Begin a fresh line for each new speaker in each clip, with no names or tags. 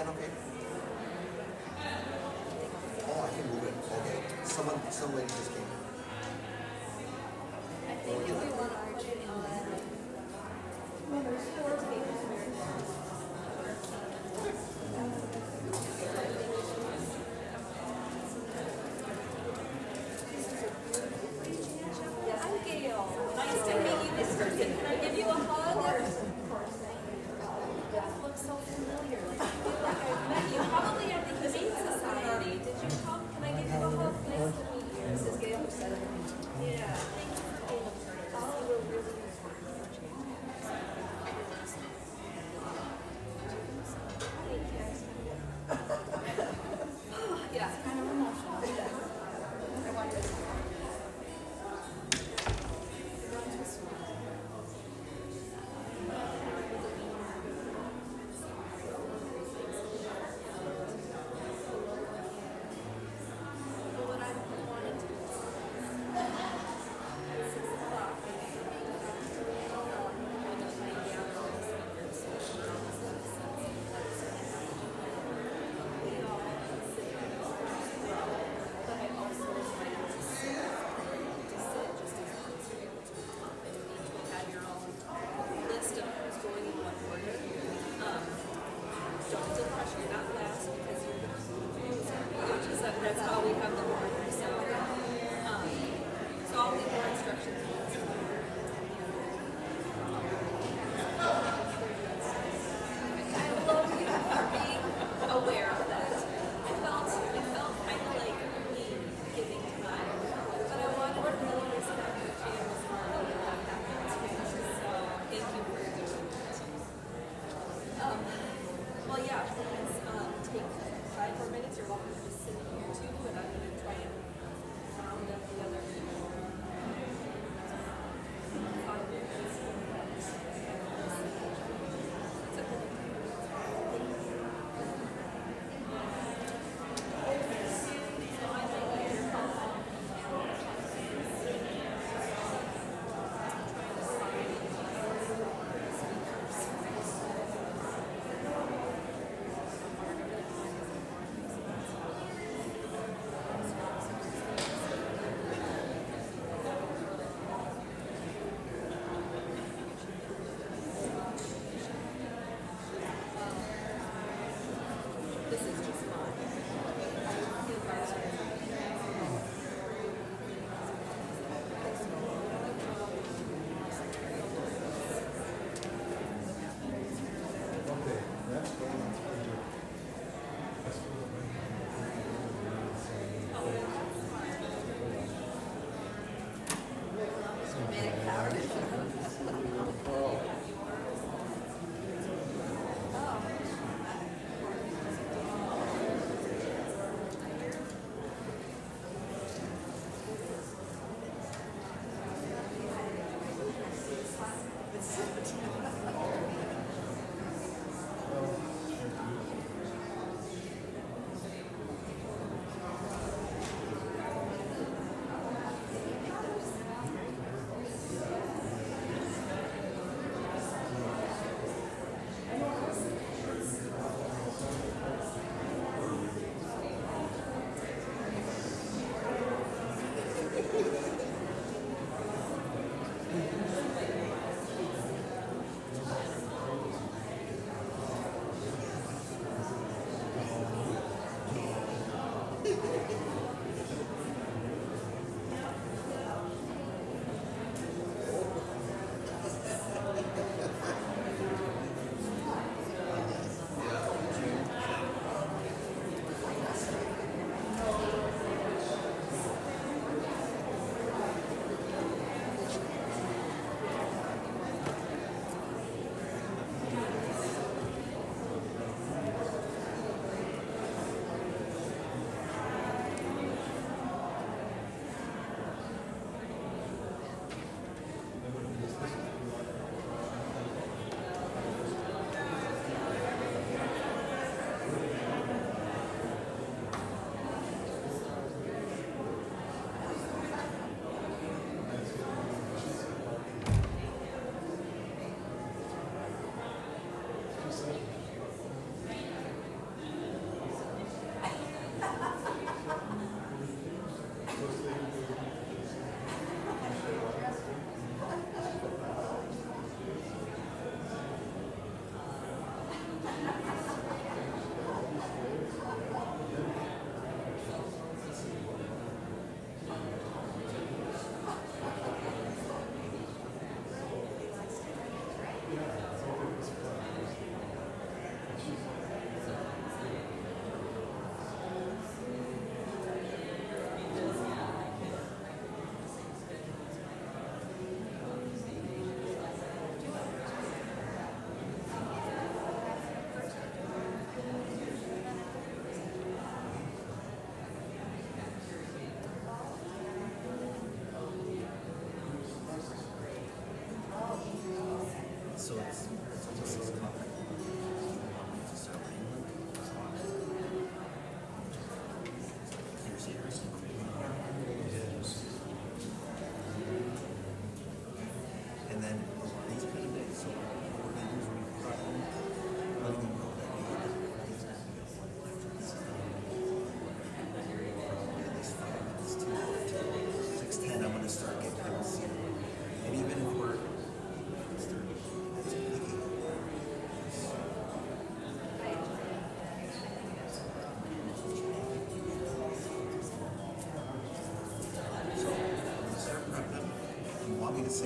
that okay? Oh, I can move it. Okay. Some lady just came.
I think if we want our training on well, there's 4 tables here. I'm Gail. Nice to meet you, Miss Person. Can I give you a hug?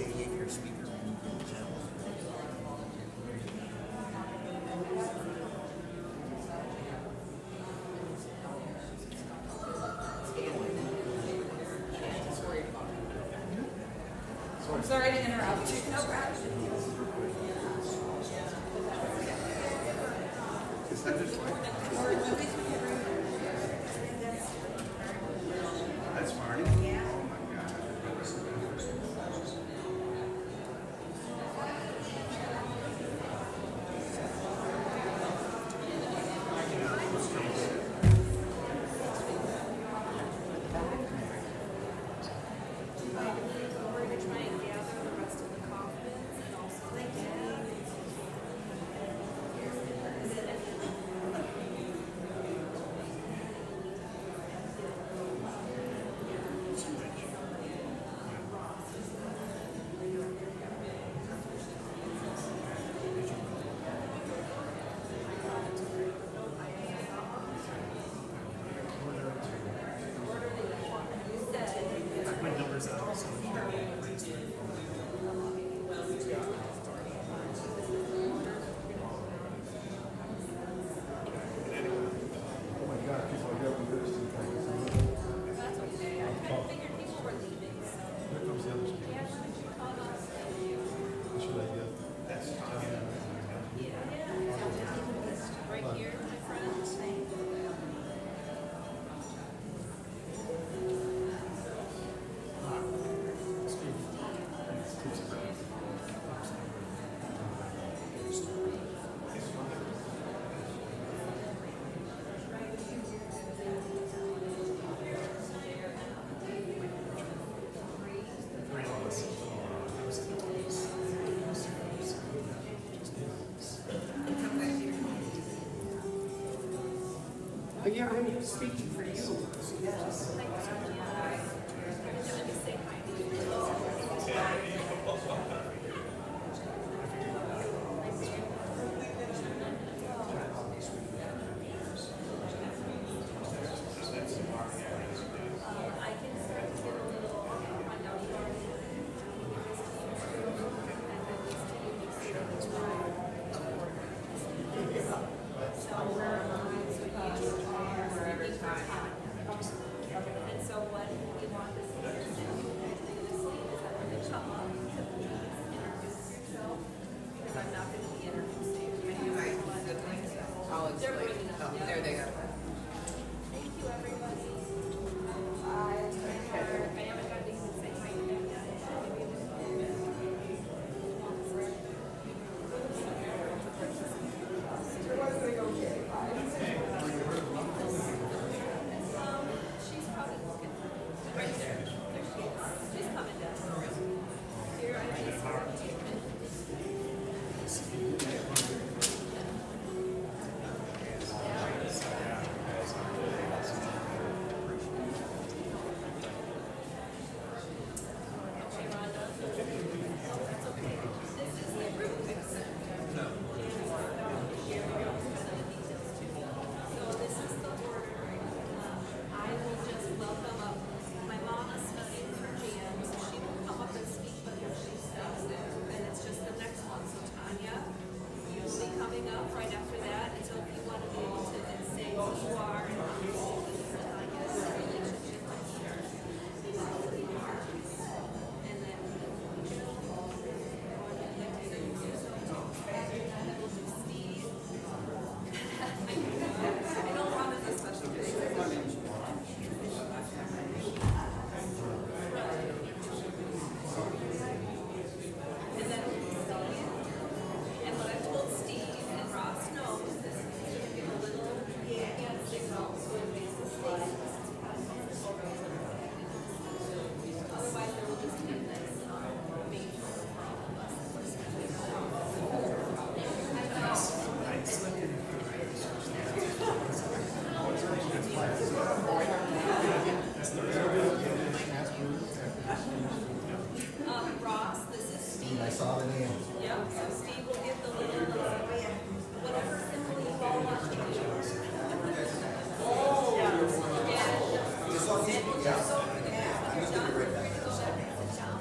88 speaker.
I'm sorry to interrupt you. No problem.
Is that just like, that's Marty? Oh my God.
We're going to try and gather the rest of the Kaufmans and also the
My number's out, so
Oh my God, people are getting this.
That's okay. I kind of figured people were leaving, so.
Here comes the other speaker.
Yeah, why don't you call us?
What should I get? That's Tanya.
Right here, my friend.
three of us.
Yeah, I'm speaking for you. Yes.
I can start to get a little rundown for and so what we want this to do is that when they come up to please introduce yourself, because I'm not going to be introducing you. They're bringing up. There they go. Thank you, everybody. I haven't got to even say hi to them yet. She's probably looking right there. There she is. She's coming down. Here, I just Okay, Rhonda. That's okay. This is the root. Here we go. Kind of the details too. So this is the order. I will just welcome up my mom is studying for GM, so she will come up and speak, but if she stays there, and it's just the next one. So Tanya, you'll be coming up right after that. And so if you want to be able to say who you are and how you see Tanya's relationship with her. And then Steve. I know Ron is a special case. And then Steve. And what I told Steve and Ross knows is this is going to be a little hand signal so it makes the slide. Otherwise, there will just be this main for all of us. Ross, this is Steve.
I saw the name.
Yep, so Steve will give the little, whatever symbol you all want to do. Yeah.
Just so you, yeah. I'm just gonna be right back.
Go back and sit down.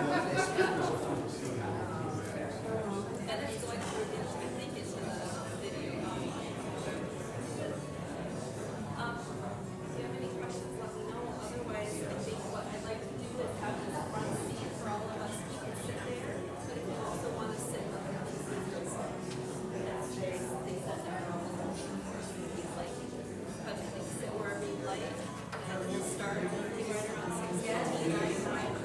And it's going through, I think it's in the video. If you have any questions, let me know. Otherwise, I think what I'd like to do is have this front seat for all of us. You can sit there, but if you also want to sit up in the seat, they set there. Like, but I think sit wherever you like. And we'll start moving right around 6:15, right?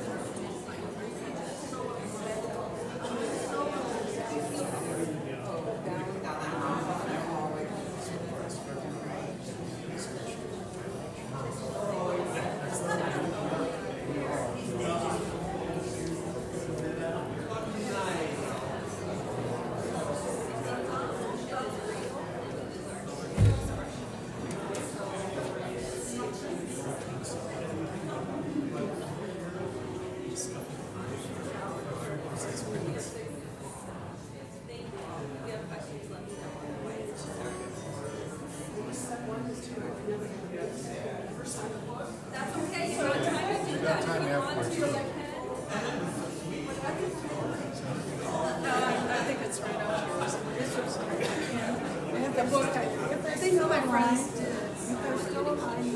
That's okay, you got time to do that. If you want to, you can.
I think it's right out here. This was, I have the book. I think my friends did. If they're still alive.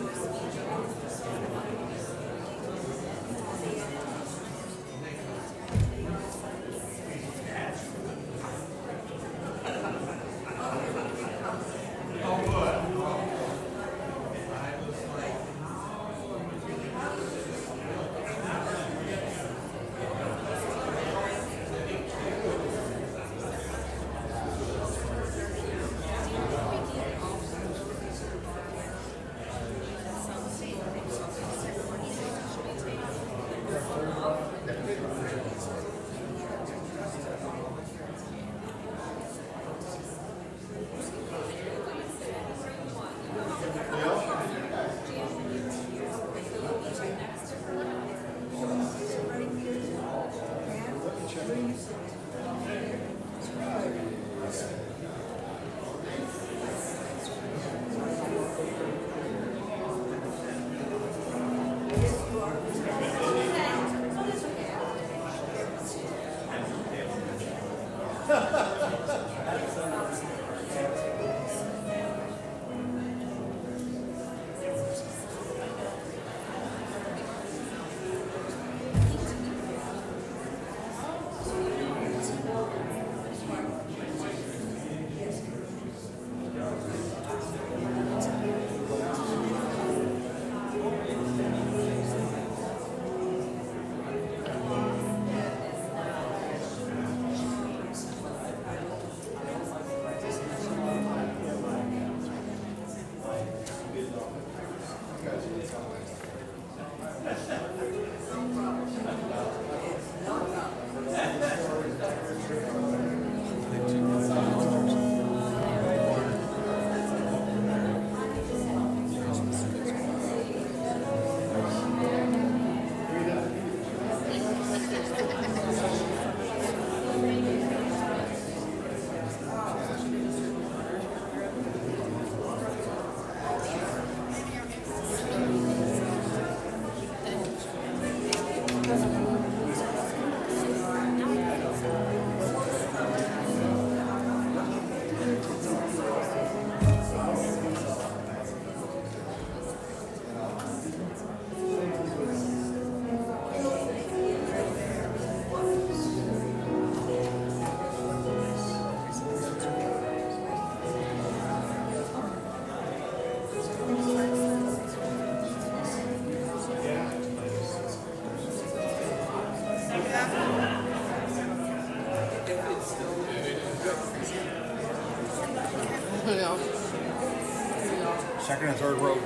Second and third row.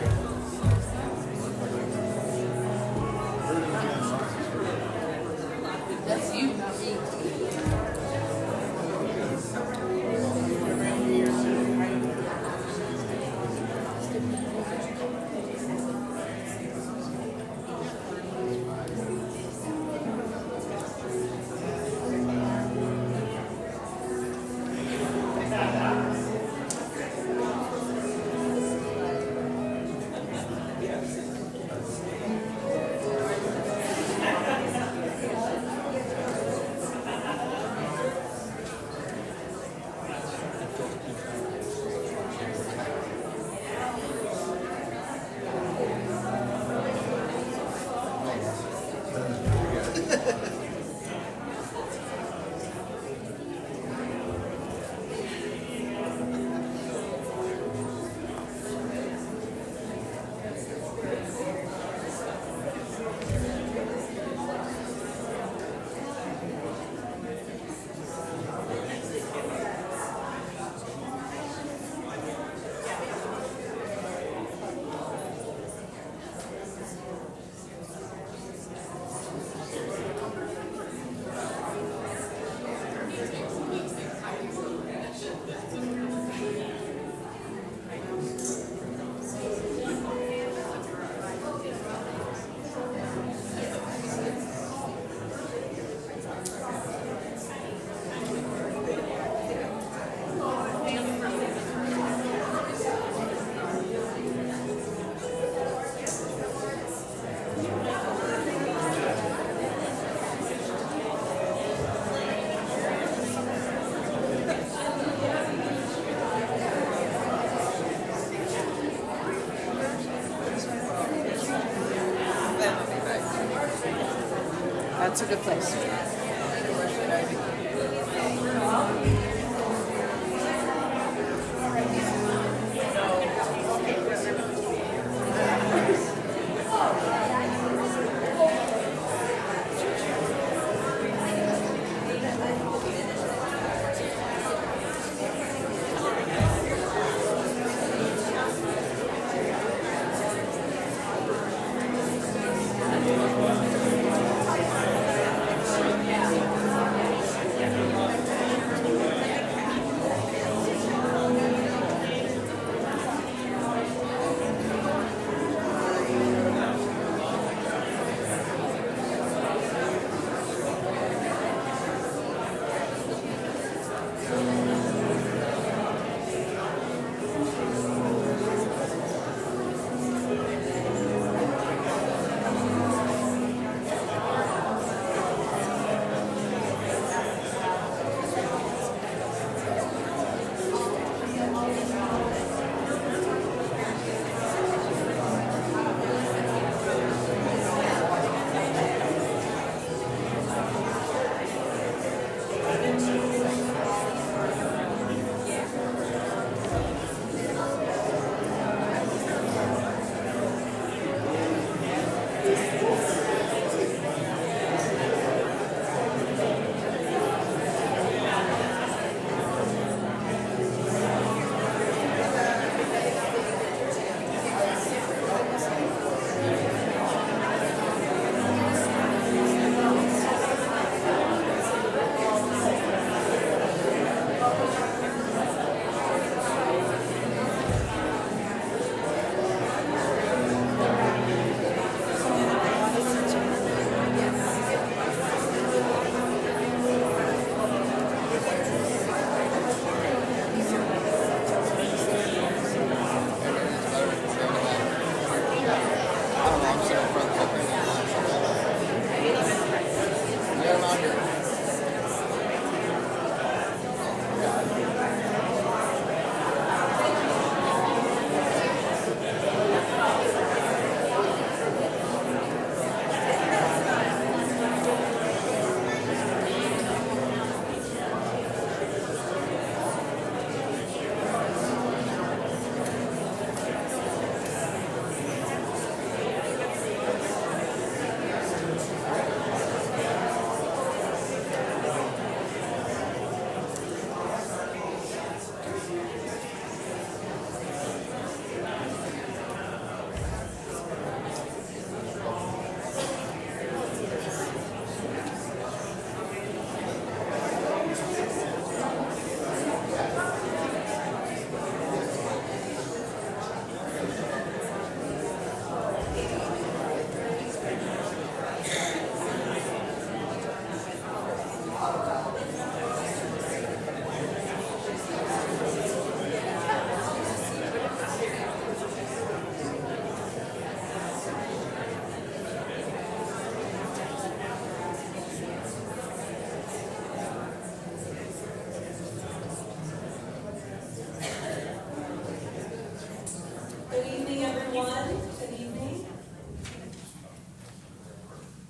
That's you, not me. It's a good place.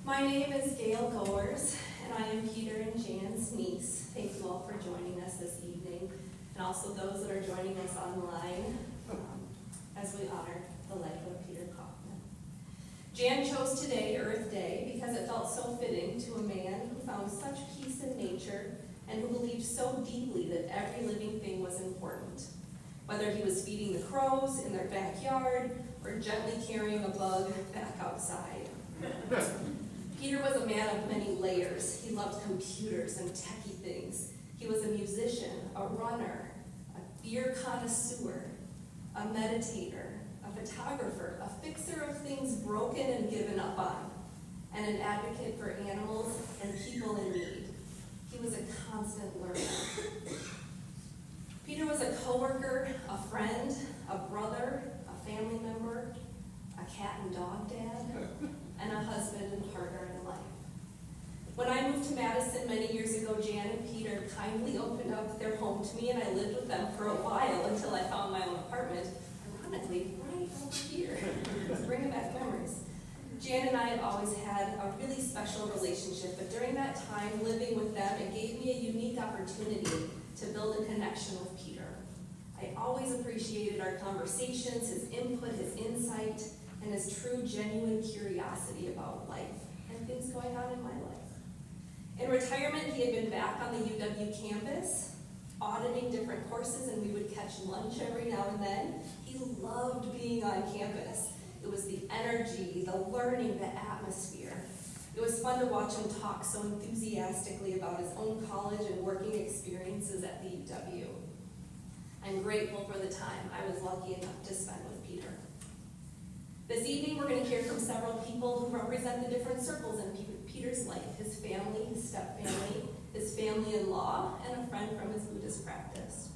My name is Gail Goers, and I am Peter and Jan's niece. Thank you all for joining us this evening, and also those that are joining us online as we honor the life of Peter Kaufman. Jan chose today, Earth Day, because it felt so fitting to a man who found such peace in nature and who believed so deeply that every living thing was important. Whether he was feeding the crows in their backyard or gently carrying a bug back outside. Peter was a man of many layers. He loved computers and techie things. He was a musician, a runner, a beer connoisseur, a meditator, a photographer, a fixer of things broken and given up on, and an advocate for animals and people in need. He was a constant learner. Peter was a coworker, a friend, a brother, a family member, a cat and dog dad, and a husband and partner in life. When I moved to Madison many years ago, Jan and Peter kindly opened up their home to me, and I lived with them for a while until I found my own apartment, ironically, right over here, bringing back memories. Jan and I have always had a really special relationship, but during that time living with them, it gave me a unique opportunity to build a connection with Peter. I always appreciated our conversations, his input, his insight, and his true, genuine curiosity about life and things going on in my life. In retirement, he had been back on the UW campus, auditing different courses, and we would catch lunch every now and then. He loved being on campus. It was the energy, the learning, the atmosphere. It was fun to watch him talk so enthusiastically about his own college and working experiences at the UW. I'm grateful for the time I was lucky enough to spend with Peter. This evening, we're going to hear from several people who represent the different circles in Peter's life: his family, his step-family, his family-in-law, and a friend from his Buddhist practice.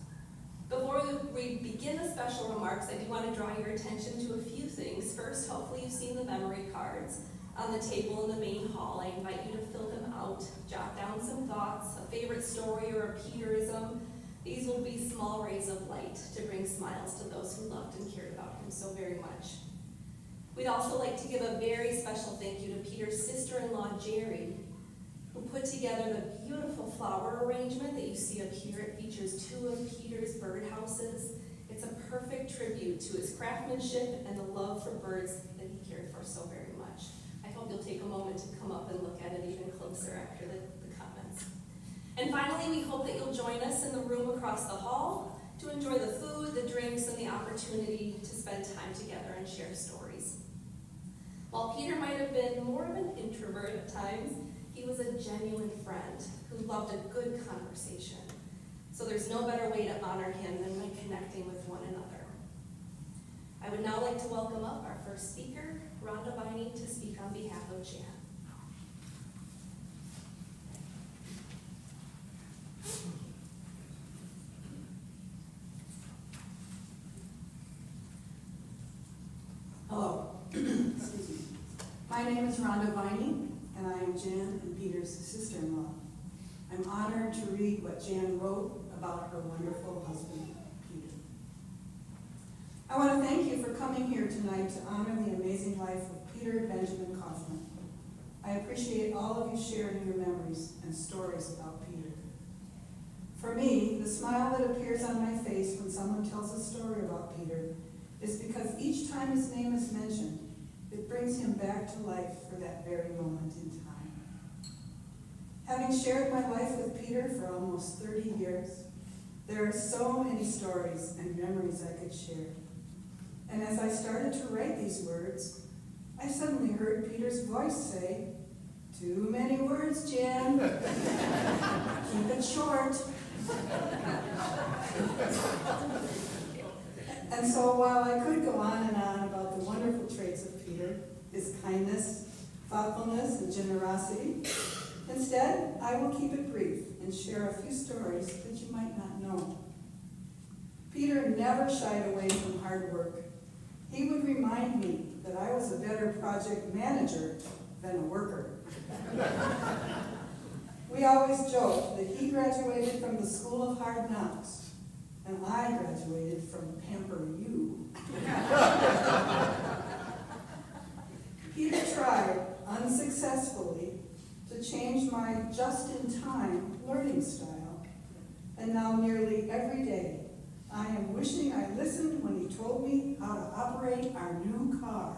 Before we begin the special remarks, I do want to draw your attention to a few things. First, hopefully you've seen the memory cards on the table in the main hall. I invite you to fill them out, jot down some thoughts, a favorite story or a Peterism. These will be small rays of light to bring smiles to those who loved and cared about him so very much. We'd also like to give a very special thank you to Peter's sister-in-law, Jerry, who put together the beautiful flower arrangement that you see up here. It features 2 of Peter's birdhouses. It's a perfect tribute to his craftsmanship and the love for birds that he cared for so very much. I hope you'll take a moment to come up and look at it even closer after the comments. And finally, we hope that you'll join us in the room across the hall to enjoy the food, the drinks, and the opportunity to spend time together and share stories. While Peter might have been more of an introvert at times, he was a genuine friend who loved a good conversation. So there's no better way to honor him than by connecting with one another. I would now like to welcome up our first speaker, Rhonda Viney, to speak on behalf of Jan.
Hello. Excuse me. My name is Rhonda Viney, and I am Jan and Peter's sister-in-law. I'm honored to read what Jan wrote about her wonderful husband, Peter. I want to thank you for coming here tonight to honor the amazing life of Peter Benjamin Kaufman. I appreciate all of you sharing your memories and stories about Peter. For me, the smile that appears on my face when someone tells a story about Peter is because each time his name is mentioned, it brings him back to life for that very moment in time. Having shared my life with Peter for almost 30 years, there are so many stories and memories I could share. And as I started to write these words, I suddenly heard Peter's voice say, "Too many words, Jan. Keep it short." And so while I could go on and on about the wonderful traits of Peter, his kindness, thoughtfulness, and generosity, instead, I will keep it brief and share a few stories that you might not know. Peter never shied away from hard work. He would remind me that I was a better project manager than a worker. We always joked that he graduated from the School of Hard Knocks, and I graduated from Pamper U. Peter tried, unsuccessfully, to change my just-in-time learning style, and now nearly every day I am wishing I listened when he told me how to operate our new car.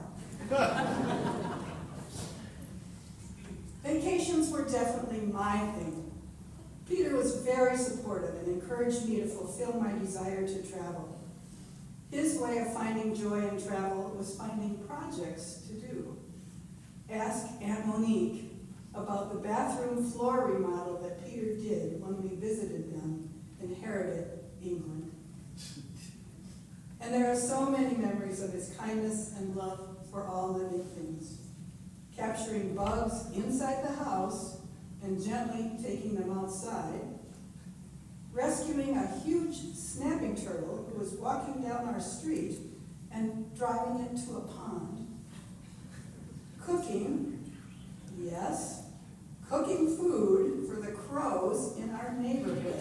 Vacations were definitely my thing. Peter was very supportive and encouraged me to fulfill my desire to travel. His way of finding joy in travel was finding projects to do. Ask Aunt Monique about the bathroom floor remodel that Peter did when we visited them in Harrogate, England. And there are so many memories of his kindness and love for all living things. Capturing bugs inside the house and gently taking them outside. Rescuing a huge snapping turtle who was walking down our street and driving it to a pond. Cooking, yes, cooking food for the crows in our neighborhood.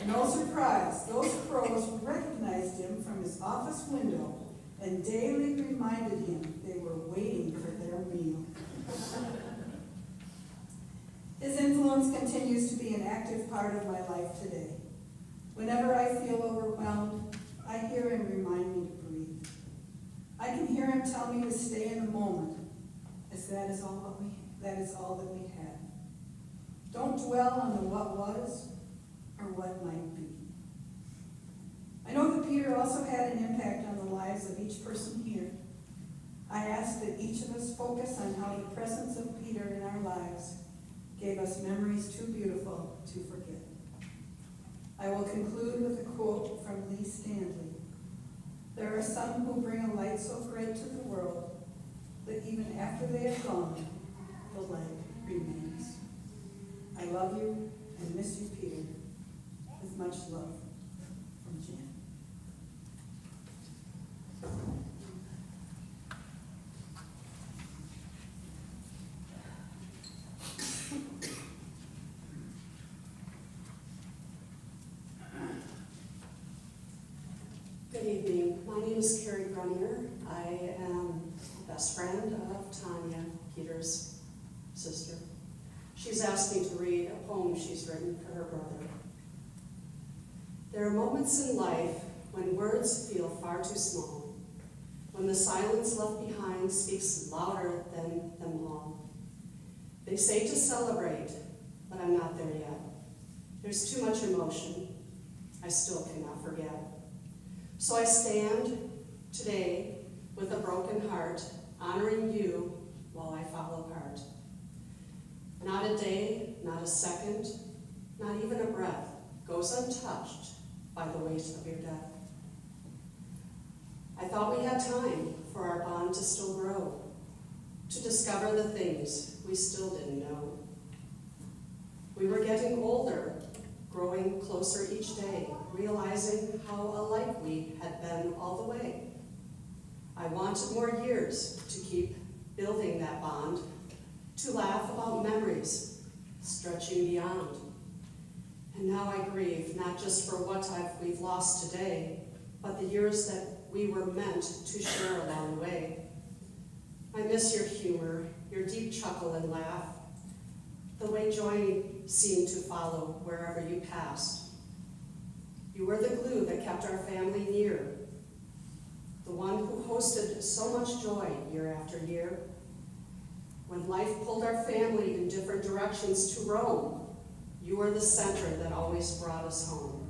No surprise, those crows recognized him from his office window and daily reminded him they were waiting for their meal. His influence continues to be an active part of my life today. Whenever I feel overwhelmed, I hear him remind me to breathe. I can hear him tell me to stay in the moment, as that is all that we have. Don't dwell on the what was or what might be. I know that Peter also had an impact on the lives of each person here. I ask that each of us focus on how the presence of Peter in our lives gave us memories too beautiful to forget. I will conclude with a quote from Lee Stanley. There are some who bring a light so bright to the world that even after they are gone, the light remains. I love you and miss you, Peter. With much love, from Jan.
Good evening. My name is Carrie Grunier. I am a best friend of Tanya, Peter's sister. She's asked me to read a poem she's written for her brother. There are moments in life when words feel far too small, when the silence left behind speaks louder than them all. They say to celebrate, but I'm not there yet. There's too much emotion. I still cannot forget. So I stand today with a broken heart, honoring you while I fall apart. Not a day, not a second, not even a breath goes untouched by the weight of your death. I thought we had time for our bond to still grow, to discover the things we still didn't know. We were getting older, growing closer each day, realizing how alike we had been all the way. I wanted more years to keep building that bond, to laugh about memories stretching beyond. And now I grieve, not just for what we've lost today, but the years that we were meant to share along the way. I miss your humor, your deep chuckle and laugh, the way joy seemed to follow wherever you passed. You were the glue that kept our family near, the one who hosted so much joy year after year. When life pulled our family in different directions to roam, you were the center that always brought us home.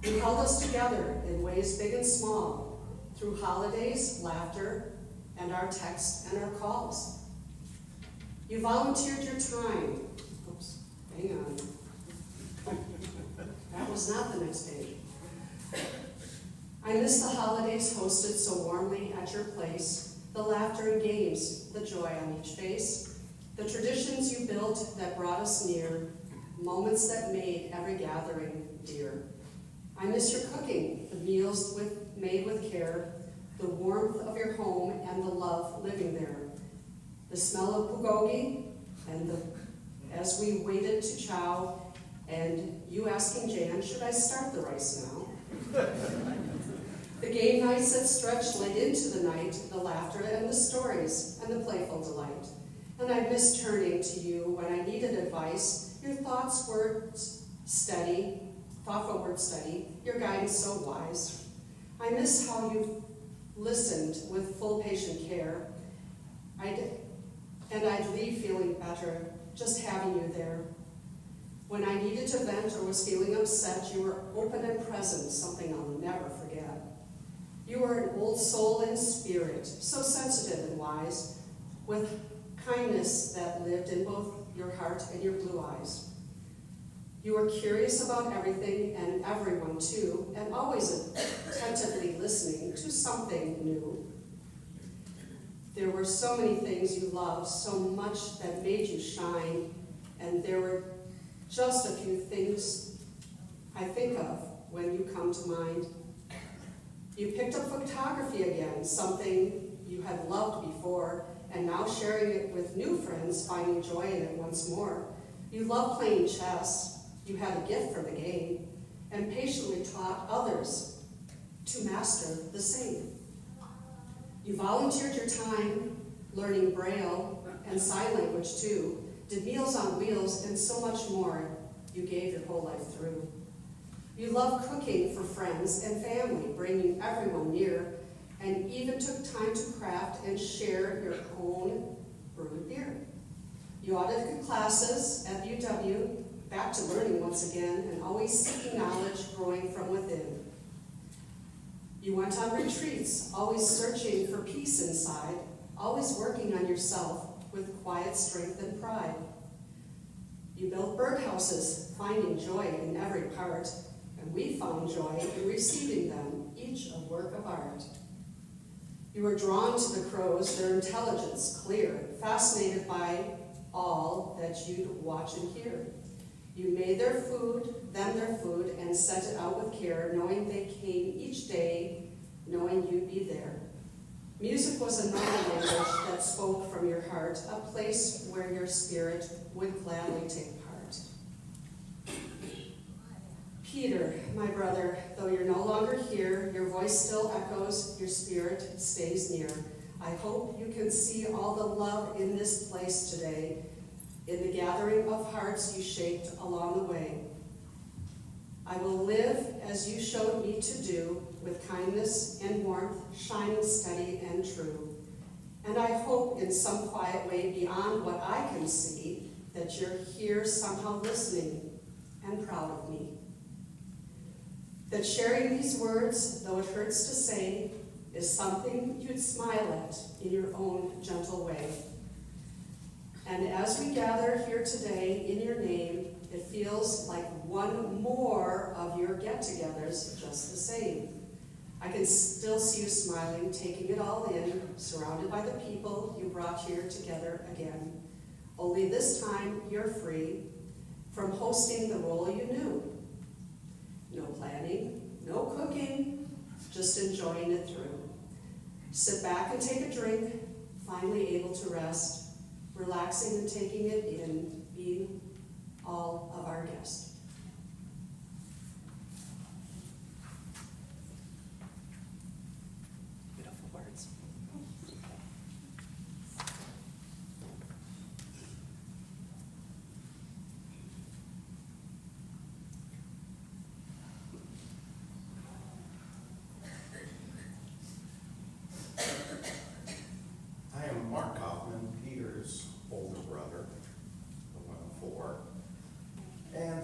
You held us together in ways big and small, through holidays, laughter, and our texts and our calls. You volunteered your time. Oops, hang on. That was not the next page. I miss the holidays hosted so warmly at your place, the laughter and games, the joy on each face, the traditions you built that brought us near, moments that made every gathering dear. I miss your cooking, the meals made with care, the warmth of your home and the love living there, the smell of bulgogi, and as we waited to chow, and you asking Jan, should I start the rice now? The game nights that stretched late into the night, the laughter and the stories and the playful delight. And I miss turning to you when I needed advice, your thoughtful words steady, your guidance so wise. I miss how you listened with full patient care. I'd leave feeling better just having you there. When I needed to vent or was feeling upset, you were open and present, something I'll never forget. You were an old soul in spirit, so sensitive and wise, with kindness that lived in both your heart and your blue eyes. You were curious about everything and everyone too, and always attentively listening to something new. There were so many things you loved, so much that made you shine, and there were just a few things I think of when you come to mind. You picked up photography again, something you had loved before, and now sharing it with new friends, finding joy in it once more. You loved playing chess, you had a gift for the game, and patiently taught others to master the same. You volunteered your time learning Braille and sign language too, did Meals on Wheels, and so much more you gave your whole life through. You loved cooking for friends and family, bringing everyone near, and even took time to craft and share your own brewed beer. You audited classes at UW, back to learning once again, and always seeking knowledge growing from within. You went on retreats, always searching for peace inside, always working on yourself with quiet strength and pride. You built birdhouses, finding joy in every part, and we found joy in receiving them, each a work of art. You were drawn to the crows, their intelligence clear, fascinated by all that you'd watch and hear. You made them their food, and sent it out with care, knowing they came each day, knowing you'd be there. Music was another language that spoke from your heart, a place where your spirit would gladly take part. Peter, my brother, though you're no longer here, your voice still echoes, your spirit stays near. I hope you can see all the love in this place today, in the gathering of hearts you shaped along the way. I will live as you showed me to do, with kindness and warmth, shining steady and true. And I hope in some quiet way beyond what I can see, that you're here somehow listening and proud of me. That sharing these words, though it hurts to say, is something you'd smile at in your own gentle way. And as we gather here today in your name, it feels like one more of your get-togethers, just the same. I can still see you smiling, taking it all in, surrounded by the people you brought here together again. Only this time you're free from hosting the role you knew. No planning, no cooking, just enjoying it through. Sit back and take a drink, finally able to rest, relaxing and taking it in, being all of our guests.
Beautiful words.
I am Mark Kaufman, Peter's older brother, the 104. And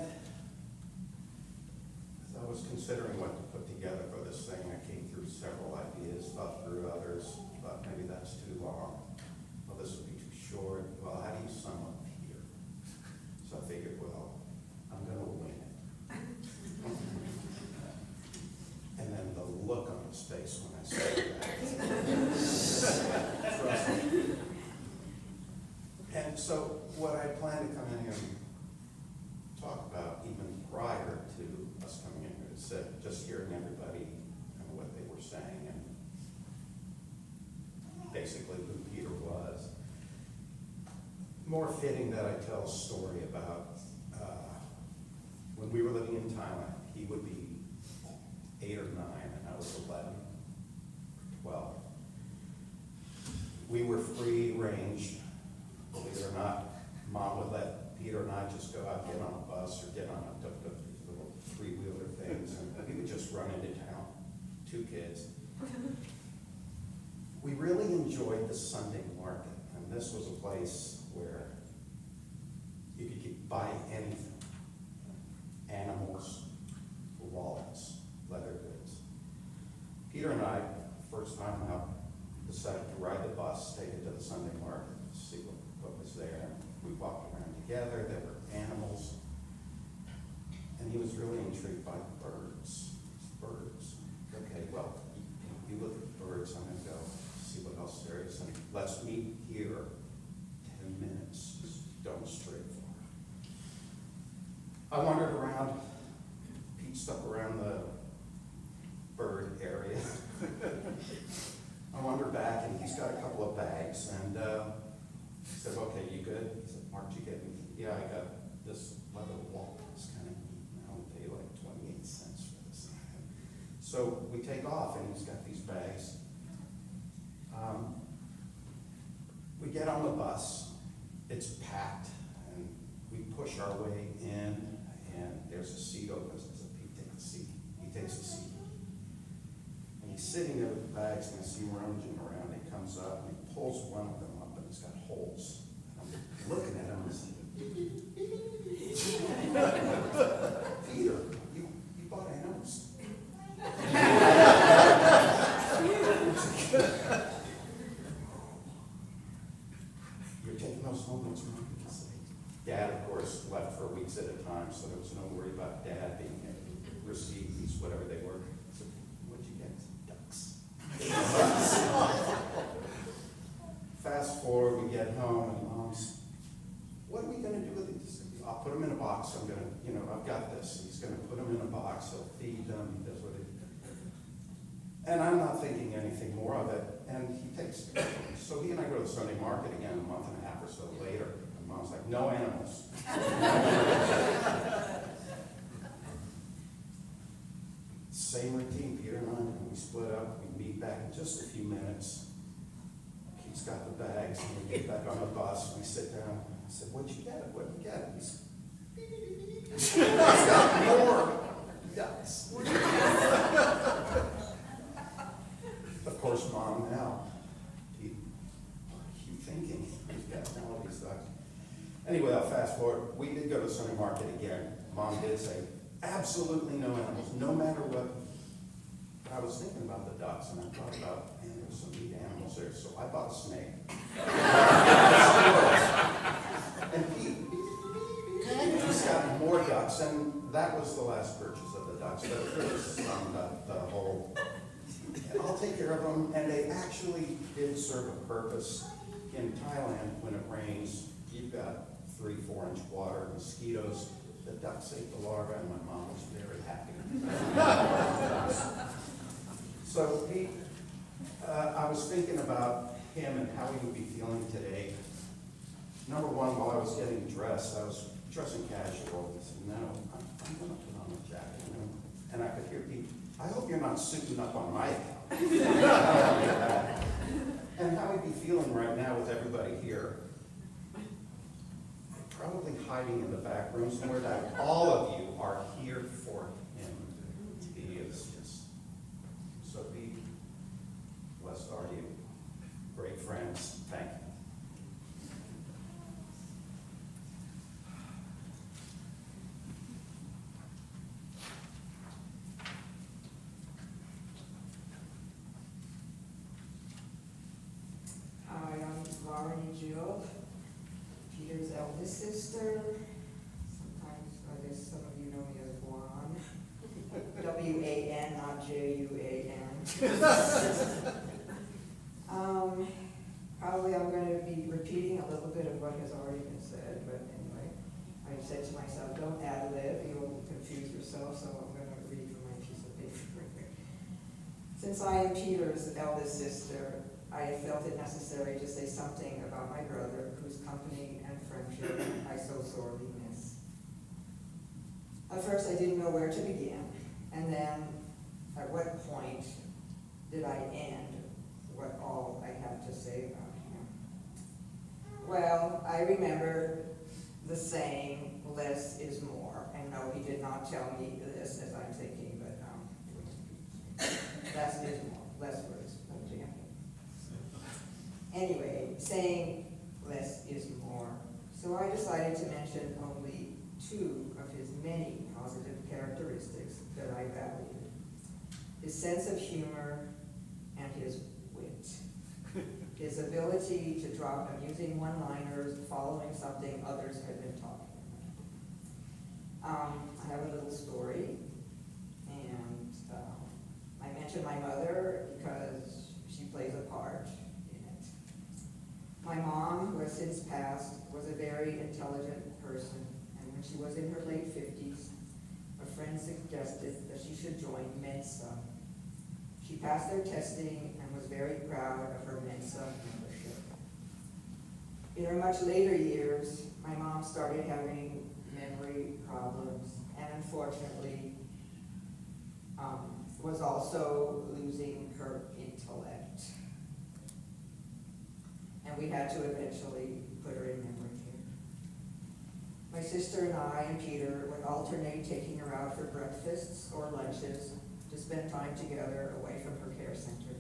as I was considering what to put together for this thing, I came through several ideas, thought through others, thought maybe that's too long. Well, this would be too short. Well, how do you sum up Peter? So I figured, well, I'm going to wing it. And then the look on his face when I said that. Trust me. And so what I plan to come in here and talk about, even prior to us coming in here to sit, just hearing everybody kind of what they were saying and basically who Peter was. More fitting that I tell a story about when we were living in Thailand. He would be 8 or 9, and I was 11, 12. We were free range. Believe it or not, Mom would let Peter and I just go out, get on a bus or get on a tuk-tuk, these little 3-wheeler things, and we would just run into town, 2 kids. We really enjoyed the Sunday market, and this was a place where you could buy anything. Animals, wallets, leather goods. Peter and I, first time out, decided to ride the bus, take it to the Sunday market, see what was there. We walked around together, there were animals, and he was really intrigued by birds. Birds. Okay, well, you look at birds, I'm going to go see what else there is, and let's meet here 10 minutes, just don't stray far. I wandered around, peeked up around the bird area. I wandered back, and he's got a couple of bags, and he said, okay, you good? He said, Mark, you get me? Yeah, I got this leather wallet. It's kind of neat. I only pay like 28 cents for this. So we take off, and he's got these bags. We get on the bus, it's packed, and we push our way in, and there's a seat open. I said, Pete, take a seat. He takes a seat. And he's sitting there with the bags, and I see him rummaging around. He comes up, and he pulls one of them up, and it's got holes. And I'm looking at him, and I said, Peter, you bought animals. You're taking those home, what's wrong? Dad, of course, left for weeks at a time, so there was no worry about Dad being able to receive these, whatever they were. So, what'd you get? Ducks. Fast forward, we get home, and Mom's, what are we going to do with these? I'll put them in a box. I'm going to, I've got this. He's going to put them in a box. He'll feed them. He does what he. And I'm not thinking anything more of it. And he takes. So he and I go to the Sunday market again a month and a half or so later. And Mom's like, no animals. Same routine, Peter and I. When we split up, we meet back in just a few minutes. He's got the bags, and we get back on the bus, and we sit down. I said, what'd you get? What'd you get? He's got more ducks. Of course, Mom now, what are you thinking? He's got all these ducks. Anyway, I'll fast forward. We did go to the Sunday market again. Mom did say, absolutely no animals, no matter what. But I was thinking about the ducks, and I thought about, man, there's some neat animals there, so I bought a snake. And he's got more ducks, and that was the last purchase of the ducks. That really summed up the whole, I'll take care of them, and they actually did serve a purpose. In Thailand, when it rains, you've got 3-4 inch water, mosquitoes. The ducks ate the larvae, and my mom was very happy. So Pete, I was thinking about him and how he would be feeling today. Number one, while I was getting dressed, I was dressing casual. I said, no, I'm going to put on a jacket. And I could hear Pete, I hope you're not suiting up on my account. And how he'd be feeling right now with everybody here. Probably hiding in the back room somewhere, that all of you are here for him. He is just so deep. Blessed are you. Great friends. Thank you.
Hi, I'm Lauren Jill, Peter's eldest sister. Sometimes, I guess some of you know me as Juan. W-A-N, not J-U-A-N. Probably I'm going to be repeating a little bit of what has already been said, but anyway, I said to myself, don't ad-lib, you'll confuse yourself, so I'm going to read from my piece of paper. Since I am Peter's eldest sister, I felt it necessary to say something about my brother, whose company and friendship I so sorely miss. At first, I didn't know where to begin, and then at what point did I end what all I had to say about him? Well, I remember the saying, less is more, and no, he did not tell me this as I'm thinking, but less is more, less words, no jam. Anyway, saying less is more. So I decided to mention only 2 of his many positive characteristics that I valued. His sense of humor and his wit. His ability to drop amusing one-liners following something others had been talking about. I have a little story, and I mentioned my mother because she plays a part in it. My mom, who has since passed, was a very intelligent person, and when she was in her late 50s, a friend suggested that she should join Mensa. She passed their testing and was very proud of her Mensa membership. In her much later years, my mom started having memory problems, and unfortunately was also losing her intellect. and we had to eventually put her in memory care. My sister and I and Peter would alternate taking her out for breakfasts or lunches to spend time together away from her care center.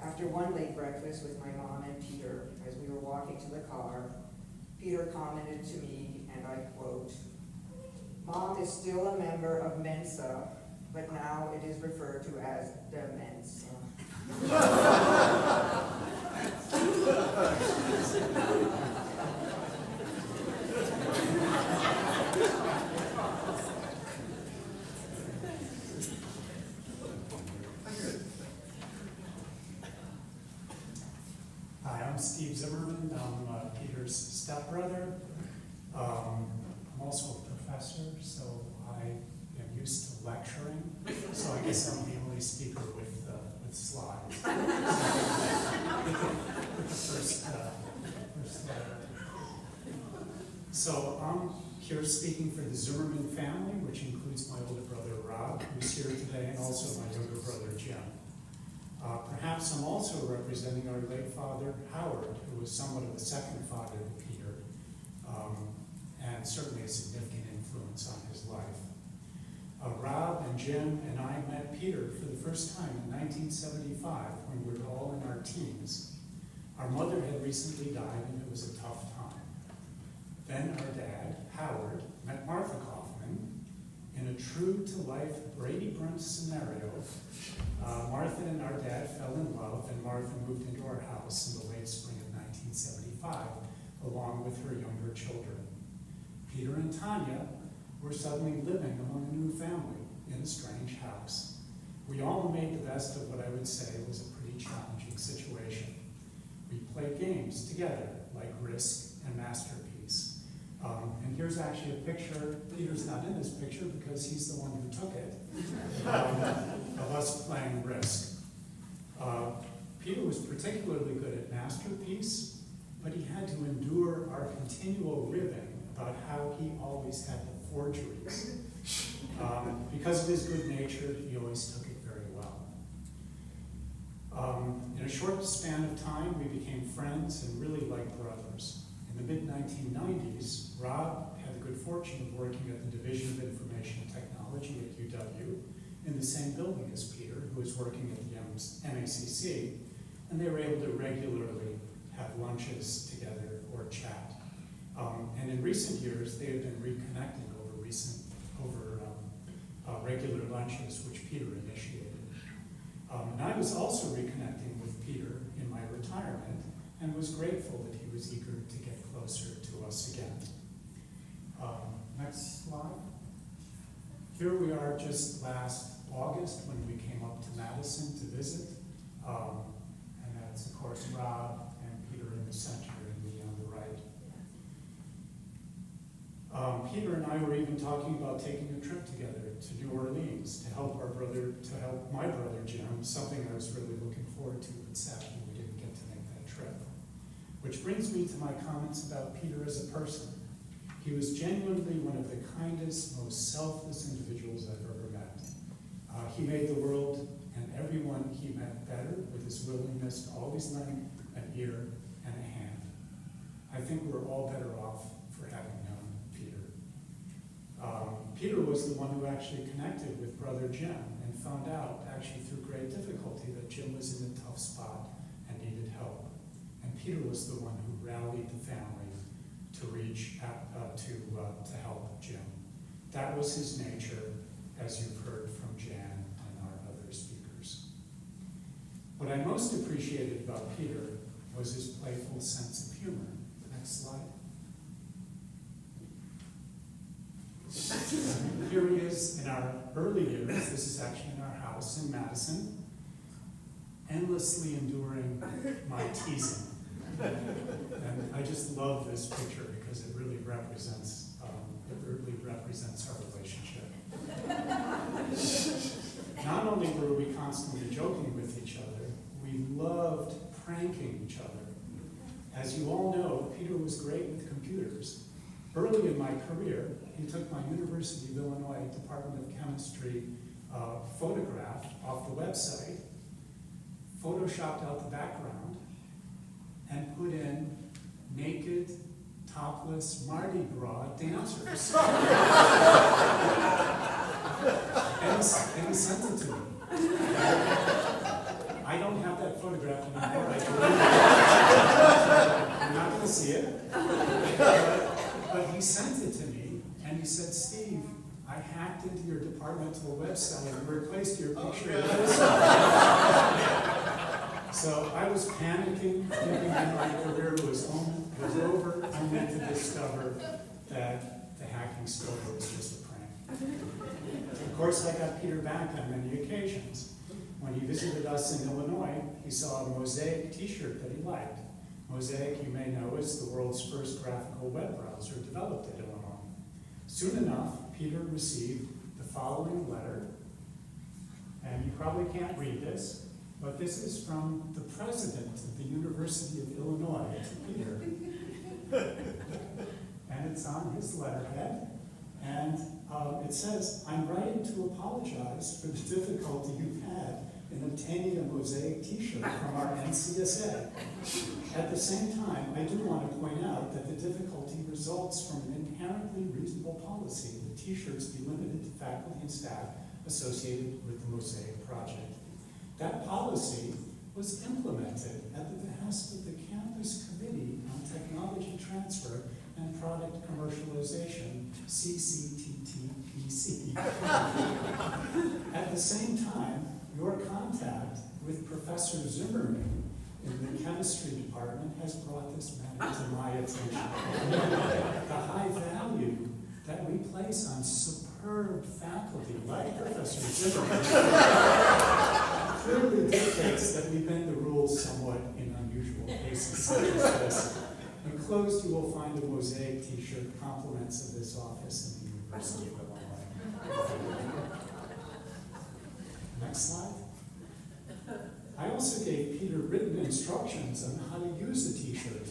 After one late breakfast with my mom and Peter, as we were walking to the car, Peter commented to me, and I quote, "Mom is still a member of Mensa, but now it is referred to as dementia."
Hi, I'm Steve Zimmerman. I'm Peter's stepbrother. I'm also a professor, so I am used to lecturing. So I guess I'm the only speaker with slides. First slide. So I'm here speaking for the Zimmerman family, which includes my older brother Rob, who's here today, and also my younger brother Jim. Perhaps I'm also representing our late father, Howard, who was somewhat of a second father to Peter, and certainly a significant influence on his life. Rob and Jim and I met Peter for the first time in 1975 when we were all in our teens. Our mother had recently died and it was a tough time. Then our dad, Howard, met Martha Kaufman. In a true-to-life Brady Bunch scenario, Martha and our dad fell in love, and Martha moved into our house in the late spring of 1975, along with her younger children. Peter and Tanya were suddenly living among a new family in a strange house. We all made the best of what I would say was a pretty challenging situation. We played games together, like Risk and Masterpiece. And here's actually a picture. Peter's not in this picture because he's the one who took it, of us playing Risk. Peter was particularly good at Masterpiece, but he had to endure our continual ribbing about how he always had the forgeries. Because of his good nature, he always took it very well. In a short span of time, we became friends and really like brothers. In the mid-1990s, Rob had the good fortune of working at the Division of Information Technology at UW in the same building as Peter, who was working at the MACC, and they were able to regularly have lunches together or chat. And in recent years, they have been reconnecting over regular lunches, which Peter initiated. And I was also reconnecting with Peter in my retirement, and was grateful that he was eager to get closer to us again. Next slide. Here we are just last August when we came up to Madison to visit. And that's, of course, Rob and Peter in the center and me on the right. Peter and I were even talking about taking a trip together to New Orleans to help my brother Jim, something I was really looking forward to, but sadly we didn't get to make that trip. Which brings me to my comments about Peter as a person. He was genuinely one of the kindest, most selfless individuals I've ever met. He made the world and everyone he met better with his willingness to always lend an ear and a hand. I think we're all better off for having known Peter. Peter was the one who actually connected with brother Jim and found out, actually through great difficulty, that Jim was in a tough spot and needed help. And Peter was the one who rallied the family to reach out to help Jim. That was his nature, as you've heard from Jan and our other speakers. What I most appreciated about Peter was his playful sense of humor. Next slide. Here he is in our early years. This is actually in our house in Madison, endlessly enduring my teasing. And I just love this picture because it really represents our relationship. Not only were we constantly joking with each other, we loved pranking each other. As you all know, Peter was great with computers. Early in my career, he took my University of Illinois Department of Chemistry photograph off the website, photoshopped out the background, and put in naked, topless Mardi Gras dancers. And he sent it to me. I don't have that photograph anymore. I'm not going to see it. But he sent it to me, and he said, Steve, I hacked into your departmental website and replaced your picture with this one. So I was panicking, thinking that my career was over, only to discover that the hacking story was just a prank. Of course, I got Peter back on many occasions. When he visited us in Illinois, he saw a Mosaic t-shirt that he liked. Mosaic, you may know, is the world's first graphical web browser developed in Illinois. Soon enough, Peter received the following letter, and you probably can't read this, but this is from the president of the University of Illinois to Peter. And it's on his letterhead, and it says, I'm writing to apologize for the difficulty you've had in obtaining a Mosaic t-shirt from our NCSA. At the same time, I do want to point out that the difficulty results from an inherently reasonable policy that t-shirts be limited to faculty and staff associated with the Mosaic project. That policy was implemented at the behest of the Campus Committee on Technology Transfer and Product Commercialization, CCTTPC. At the same time, your contact with Professor Zimmerman in the chemistry department has brought this matter to my attention. The high value that we place on superb faculty like Professor Zimmerman clearly dictates that we bend the rules somewhat in unusual cases such as this. Enclosed, you will find a Mosaic t-shirt, compliments of this office in the University of Illinois. Next slide. I also gave Peter written instructions on how to use a t-shirt.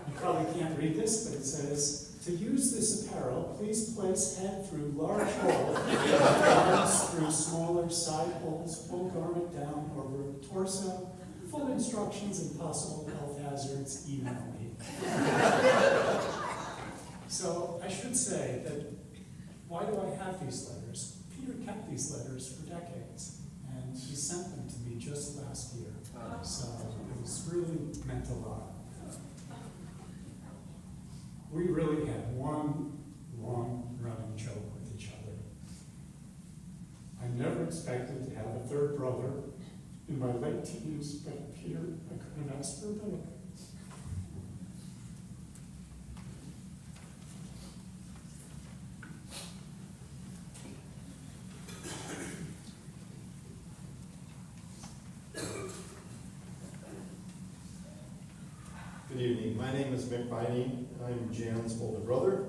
You probably can't read this, but it says, to use this apparel, please place head through large hole, arms through smaller side holes, full garment down over torso, full instructions and possible health hazards, email me. So I should say that, why do I have these letters? Peter kept these letters for decades, and he sent them to me just last year. So it was really meant a lot. We really had one long running joke with each other. I never expected to have a third brother in my late teens, but Peter, I couldn't ask for a better.
Good evening. My name is Mick Viney. I'm Jan's older brother.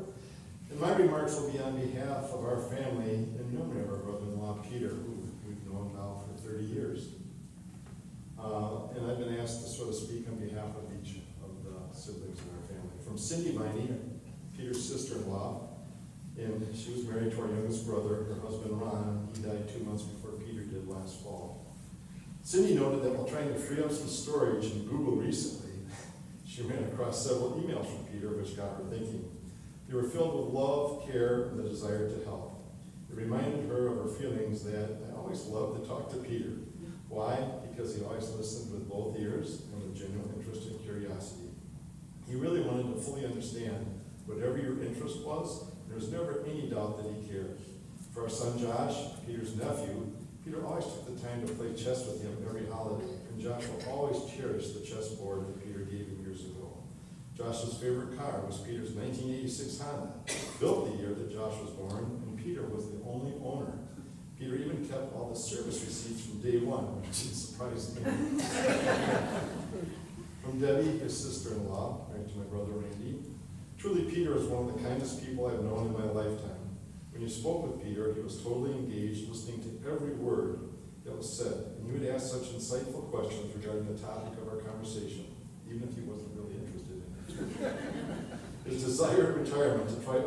And my remarks will be on behalf of our family and memory of our brother-in-law, Peter, who we've known now for 30 years. And I've been asked to sort of speak on behalf of each of the siblings in our family. From Cindy Viney, Peter's sister-in-law, and she was married to our youngest brother, her husband Ron. He died 2 months before Peter did last fall. Cindy noted that while trying to free up some storage in Google recently, she ran across several emails from Peter, which got her thinking. They were filled with love, care, and the desire to help. It reminded her of her feelings that I always loved to talk to Peter. Why? Because he always listened with both ears and with genuine interest and curiosity. He really wanted to fully understand whatever your interest was, and there was never any doubt that he cared. For our son Josh, Peter's nephew, Peter always took the time to play chess with him every holiday, and Josh will always cherish the chessboard that Peter gave him years ago. Josh's favorite car was Peter's 1986 Honda, built the year that Josh was born, and Peter was the only owner. Peter even kept all the service receipts from day one, which didn't surprise me. From Debbie, his sister-in-law, married to my brother Randy, truly Peter is one of the kindest people I've known in my lifetime. When you spoke with Peter, he was totally engaged, listening to every word that was said, and you would ask such insightful questions regarding the topic of our conversation, even if he wasn't really interested in it. His desire in retirement to try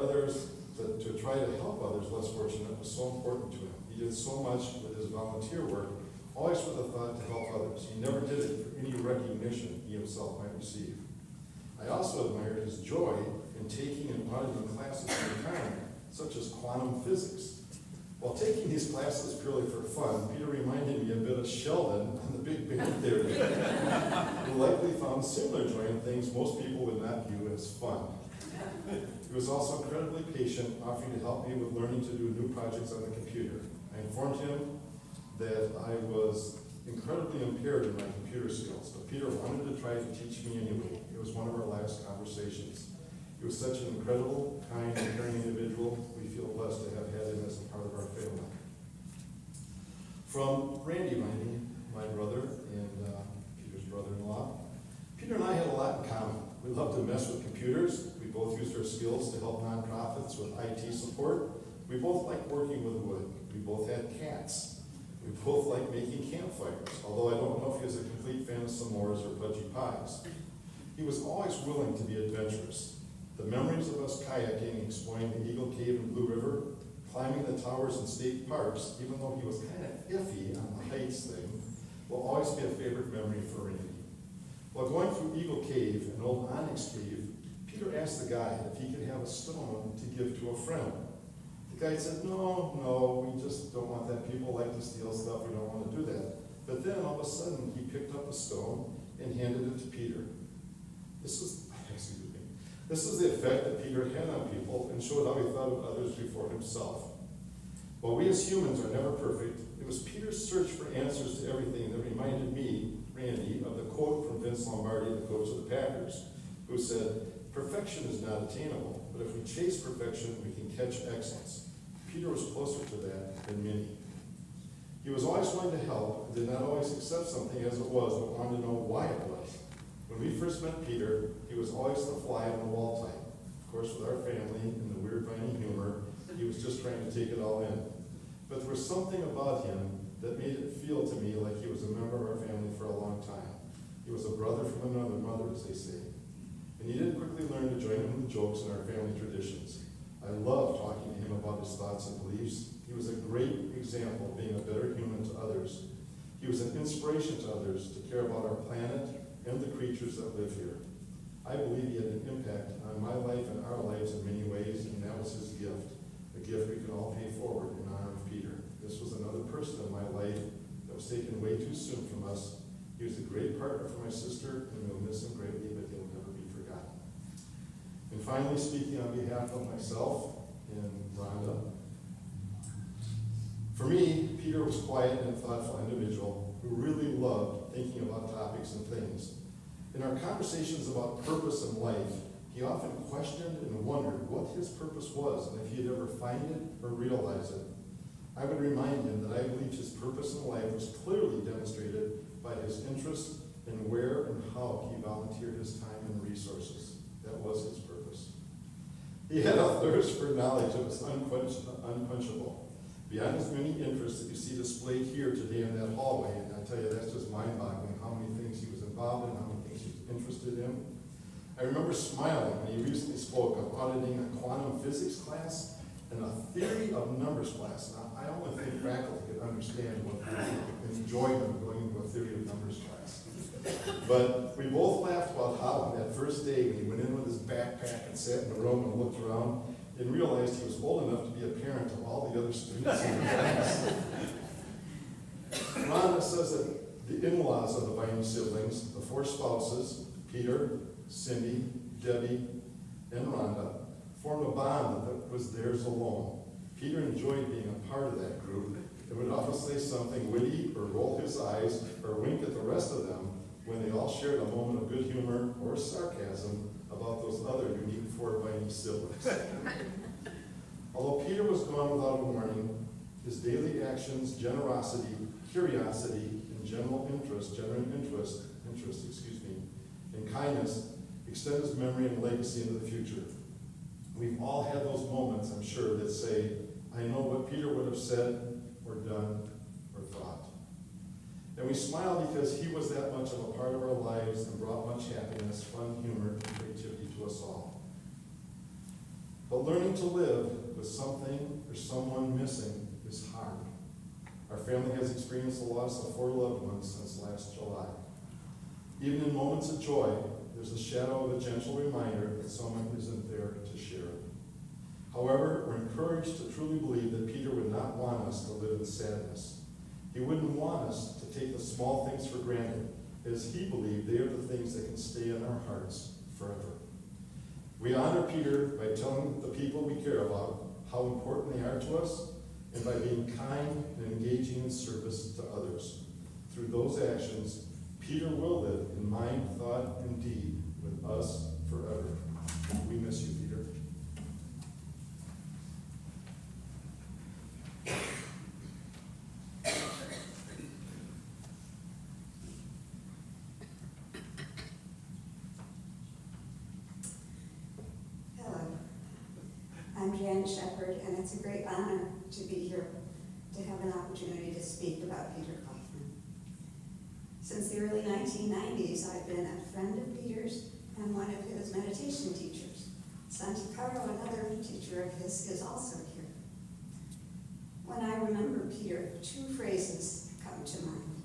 to help others less fortunate was so important to him. He did so much with his volunteer work, always with a thought to help others. He never did it for any recognition he himself might receive. I also admired his joy in taking and auditing classes of the kind, such as quantum physics. While taking these classes purely for fun, Peter reminded me a bit of Sheldon on the Big Bang Theory, who likely found similar joy in things most people would not view as fun. He was also incredibly patient, offering to help me with learning to do new projects on the computer. I informed him that I was incredibly impaired in my computer skills, but Peter wanted to try to teach me anyway. It was one of our last conversations. He was such an incredible, kind, and caring individual. We feel blessed to have had him as a part of our family. From Randy Miney, my brother and Peter's brother-in-law, Peter and I had a lot in common. We loved to mess with computers. We both used our skills to help nonprofits with IT support. We both liked working with wood. We both had cats. We both liked making campfires, although I don't know if he was a complete fan of s'mores or fudgy pies. He was always willing to be adventurous. The memories of us kayaking, exploring the Eagle Cave and Blue River, climbing the towers in state parks, even though he was kind of iffy on the heights thing, will always be a favorite memory for Randy. While going through Eagle Cave, an old onyx cave, Peter asked the guide if he could have a stone to give to a friend. The guide said, no, we just don't want that. People like to steal stuff, we don't want to do that. But then all of a sudden, he picked up a stone and handed it to Peter. This was the effect that Peter had on people and showed how he thought of others before himself. While we as humans are never perfect, it was Peter's search for answers to everything that reminded me, Randy, of the quote from Vince Lombardi, the coach of the Packers, who said, "Perfection is not attainable, but if we chase perfection, we can catch excellence." Peter was closer to that than many. He was always willing to help and did not always accept something as it was, but wanted to know why it was. When we first met Peter, he was always the fly on the wall type. Of course, with our family and the weird Viney humor, he was just trying to take it all in. But there was something about him that made it feel to me like he was a member of our family for a long time. He was a brother from another mother, as they say. And he did quickly learn to join in the jokes in our family traditions. I loved talking to him about his thoughts and beliefs. He was a great example of being a better human to others. He was an inspiration to others to care about our planet and the creatures that live here. I believe he had an impact on my life and our lives in many ways, and that was his gift, a gift we can all pay forward in honor of Peter. This was another person in my life that was taken way too soon from us. He was a great partner for my sister, and we'll miss him greatly, but he'll never be forgotten. And finally, speaking on behalf of myself and Rhonda, for me, Peter was a quiet and thoughtful individual who really loved thinking about topics and things. In our conversations about purpose in life, he often questioned and wondered what his purpose was and if he'd ever find it or realize it. I would remind him that I believed his purpose in life was clearly demonstrated by his interest in where and how he volunteered his time and resources. That was his purpose. He had a thirst for knowledge that was unquenchable. Beyond his many interests that you see displayed here today in that hallway, and I tell you, that's just mind-boggling how many things he was involved in, how many things he was interested in. I remember smiling when he recently spoke of auditing a quantum physics class and a theory of numbers class. Now, I only think faculty could understand what the enjoyment of going into a theory of numbers class. But we both laughed about how on that first day when he went in with his backpack and sat in the room and looked around, and realized he was old enough to be a parent of all the other students in the class. Rhonda says that the in-laws of the Viney siblings, the four spouses, Peter, Cindy, Debbie, and Rhonda, formed a bond that was theirs alone. Peter enjoyed being a part of that group and would often say something witty or roll his eyes or wink at the rest of them when they all shared a moment of good humor or sarcasm about those other unique four Viney siblings. Although Peter was gone without a warning, his daily actions, generosity, curiosity, and genuine interest, and kindness extend his memory and legacy into the future. We've all had those moments, I'm sure, that say, I know what Peter would have said or done or thought. And we smile because he was that much of a part of our lives and brought much happiness, fun, humor, and creativity to us all. But learning to live with something or someone missing is hard. Our family has experienced the loss of 4 loved ones since last July. Even in moments of joy, there's a shadow of a gentle reminder that someone isn't there to share it. However, we're encouraged to truly believe that Peter would not want us to live in sadness. He wouldn't want us to take the small things for granted, as he believed they are the things that can stay in our hearts forever. We honor Peter by telling the people we care about how important they are to us, and by being kind and engaging in service to others. Through those actions, Peter will live in mind, thought, and deed with us forever. We miss you, Peter.
Hello, I'm Jan Shepherd, and it's a great honor to be here to have an opportunity to speak about Peter Kaufman. Since the early 1990s, I've been a friend of Peter's and one of his meditation teachers. Santi Caro, another teacher of his, is also here. When I remember Peter, 2 phrases come to mind.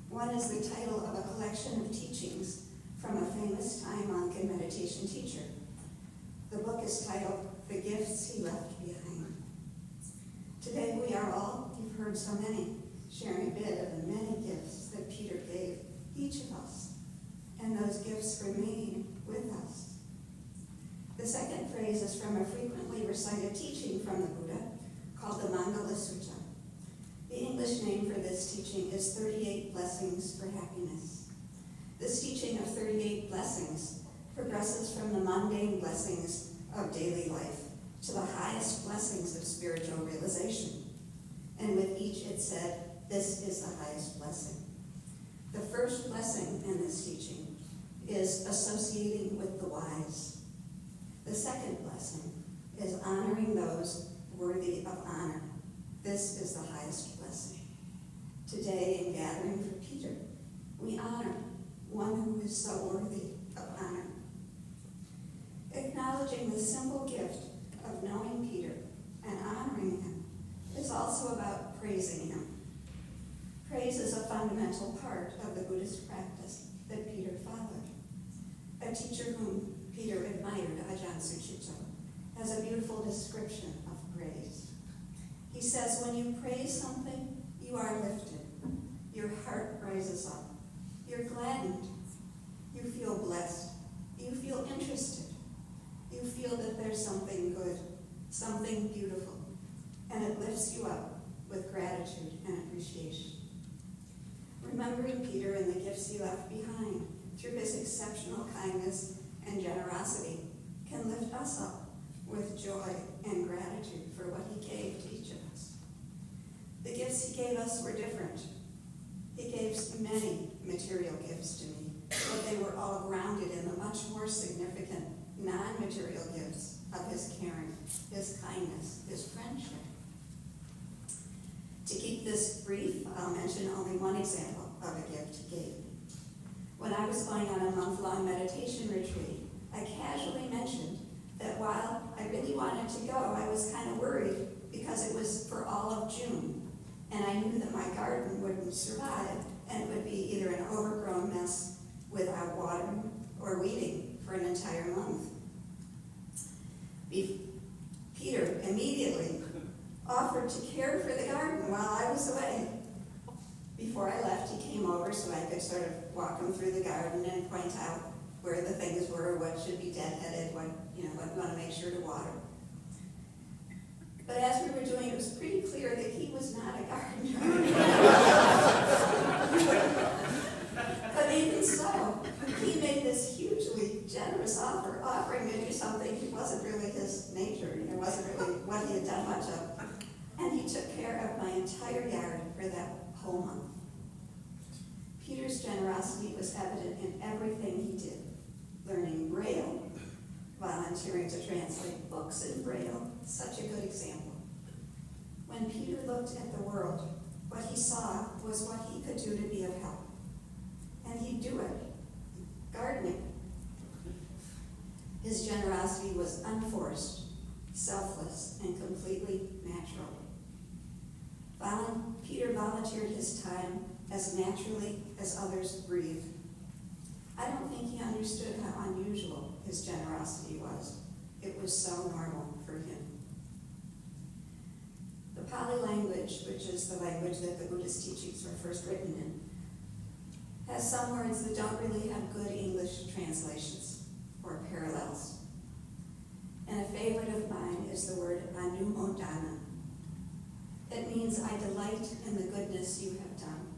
One is the title of a collection of teachings from a famous Thai monk and meditation teacher. The book is titled The Gifts He Left Behind. Today we are all, you've heard so many, sharing a bit of the many gifts that Peter gave each of us, and those gifts remain with us. The second phrase is from a frequently recited teaching from the Buddha called the Mangala Sutta. The English name for this teaching is 38 Blessings for Happiness. This teaching of 38 blessings progresses from the mundane blessings of daily life to the highest blessings of spiritual realization. And with each it said, this is the highest blessing. The first blessing in this teaching is associating with the wise. The second blessing is honoring those worthy of honor. This is the highest blessing. Today, in gathering for Peter, we honor one who is so worthy of honor. Acknowledging the simple gift of knowing Peter and honoring him is also about praising him. Praise is a fundamental part of the Buddhist practice that Peter followed. A teacher whom Peter admired, Ajahn Sucitto, has a beautiful description of praise. He says, when you praise something, you are lifted. Your heart rises up. You're gladdened. You feel blessed. You feel interested. You feel that there's something good, something beautiful, and it lifts you up with gratitude and appreciation. Remembering Peter and the gifts he left behind through his exceptional kindness and generosity can lift us up with joy and gratitude for what he gave to each of us. The gifts he gave us were different. He gave many material gifts to me, but they were all grounded in the much more significant non-material gifts of his caring, his kindness, his friendship. To keep this brief, I'll mention only one example of a gift he gave me. When I was going on a month-long meditation retreat, I casually mentioned that while I really wanted to go, I was kind of worried because it was for all of June, and I knew that my garden wouldn't survive, and it would be either an overgrown mess without watering or weeding for an entire month. Peter immediately offered to care for the garden while I was away. Before I left, he came over so I could sort of walk him through the garden and point out where the things were, what should be deadheaded, what we want to make sure to water. But as we were doing, it was pretty clear that he was not a gardener. But even so, he made this hugely generous offer, offering to do something that wasn't really his nature, wasn't really what he had done much of. And he took care of my entire yard for that whole month. Peter's generosity was evident in everything he did. Learning Braille, volunteering to translate books in Braille, such a good example. When Peter looked at the world, what he saw was what he could do to be of help. And he'd do it. Gardening. His generosity was unforced, selfless, and completely natural.
Peter volunteered his time as naturally as others breathe. I don't think he understood how unusual his generosity was. It was so normal for him. The Pali language, which is the language that the Buddhist teachings were first written in, has some words that don't really have good English translations or parallels. And a favorite of mine is the word anumodana. It means I delight in the goodness you have done.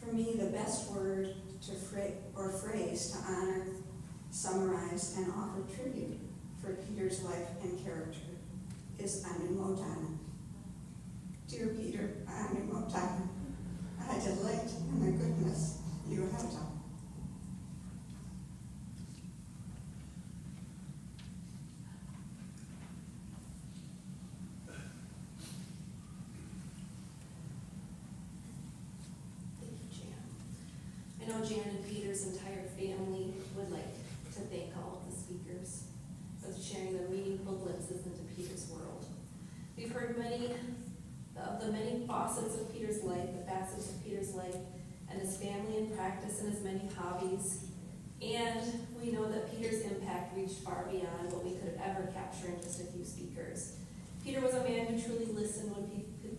For me, the best word or phrase to honor, summarize, and offer tribute for Peter's life and character is anumodana. Dear Peter, anumodana. I delight in the goodness you have done.
I know Jan and Peter's entire family would like to thank all of the speakers for sharing their meaningful glimpses into Peter's world. We've heard many of the many facets of Peter's life, and his family and practice and his many hobbies. And we know that Peter's impact reached far beyond what we could have ever capture in just a few speakers. Peter was a man who truly listened when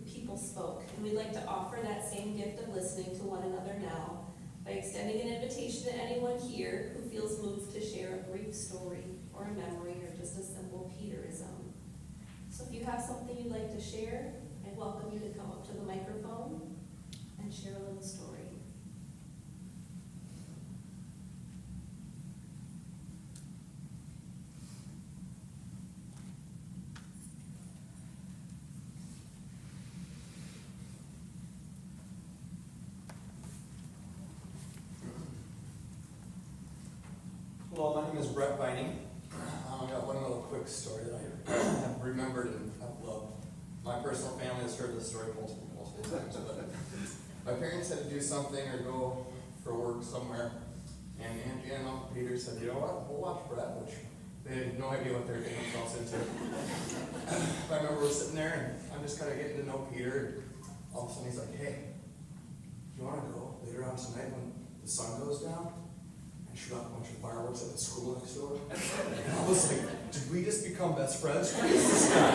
people spoke, and we'd like to offer that same gift of listening to one another now by extending an invitation to anyone here who feels moved to share a brief story or a memory or just a simple Peterism. So if you have something you'd like to share, I welcome you to come up to the microphone and share a little story.
Hello, my name is Brett Vining. I got one little quick story that I have remembered and have loved. My personal family has heard this story multiple times, but my parents had to do something or go for work somewhere, and Angie and Uncle Peter said, you know what, we'll watch Brett, which they had no idea what they were getting themselves into. I remember we're sitting there, and I'm just kind of getting to know Peter, and all of a sudden he's like, hey, you want to go later on tonight when the sun goes down? Shoot off a bunch of fireworks at the school next door. And I was like, did we just become best friends? Who is this guy?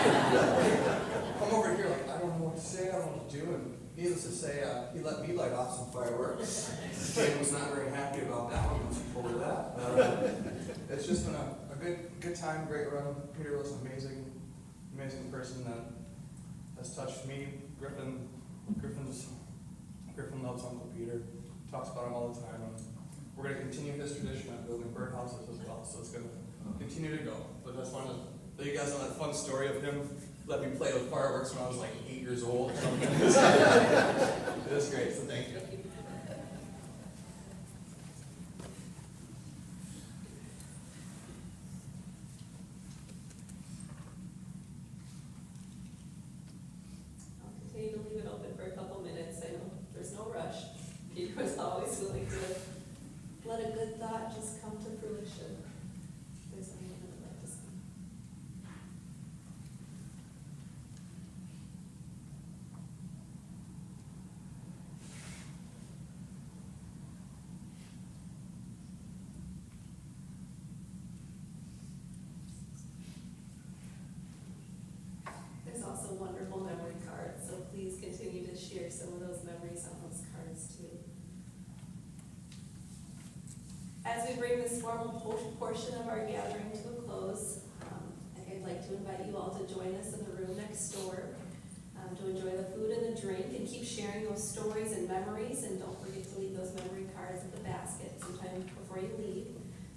I'm over here like, I don't know what to say, I don't know what to do. And needless to say, he let me light off some fireworks. Jane was not very happy about that one, I told her that. It's just been a good time, great run. Peter was an amazing person that has touched me. Griffin loves Uncle Peter, talks about him all the time. We're going to continue his tradition of building birdhouses as well, so it's going to continue to go. But I just wanted to let you guys know that fun story of him let me play with fireworks when I was like 8 years old or something. It was great, so thank you.
I'll continue to leave it open for a couple minutes. I know there's no rush. Peter was always willing to let a good thought just come to fruition. If there's anyone that would like to speak. There's also wonderful memory cards, so please continue to share some of those memories on those cards too. As we bring this formal portion of our gathering to a close, I'd like to invite you all to join us in the room next door to enjoy the food and the drink and keep sharing those stories and memories. And don't forget to leave those memory cards in the basket sometime before you leave.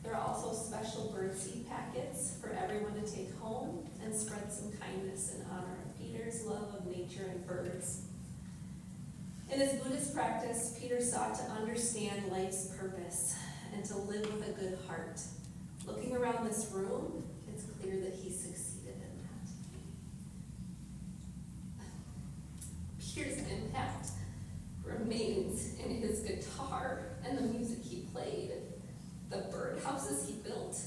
There are also special birdseed packets for everyone to take home and spread some kindness in honor of Peter's love of nature and birds. In his Buddhist practice, Peter sought to understand life's purpose and to live with a good heart. Looking around this room, it's clear that he succeeded in that. Peter's impact remains in his guitar and the music he played, the birdhouses he built,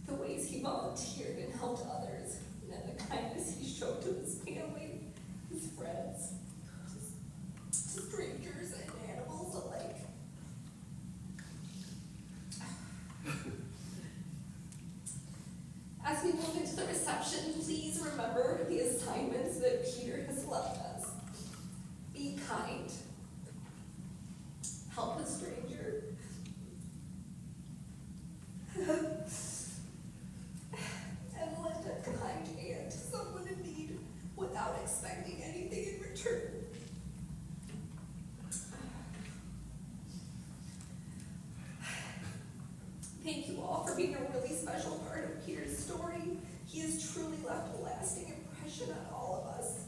the ways he volunteered and helped others, and the kindness he showed to his family. friends, to strangers and animals alike. As we move into the reception, please remember the assignments that Peter has left us. Be kind. Help a stranger. And lend a kind hand to someone in need without expecting anything in return. Thank you all for being a really special part of Peter's story. He has truly left a lasting impression on all of us.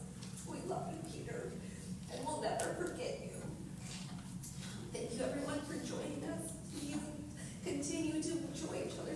We love you, Peter, and we'll never forget you. Thank you, everyone, for joining us. Please continue to enjoy each other.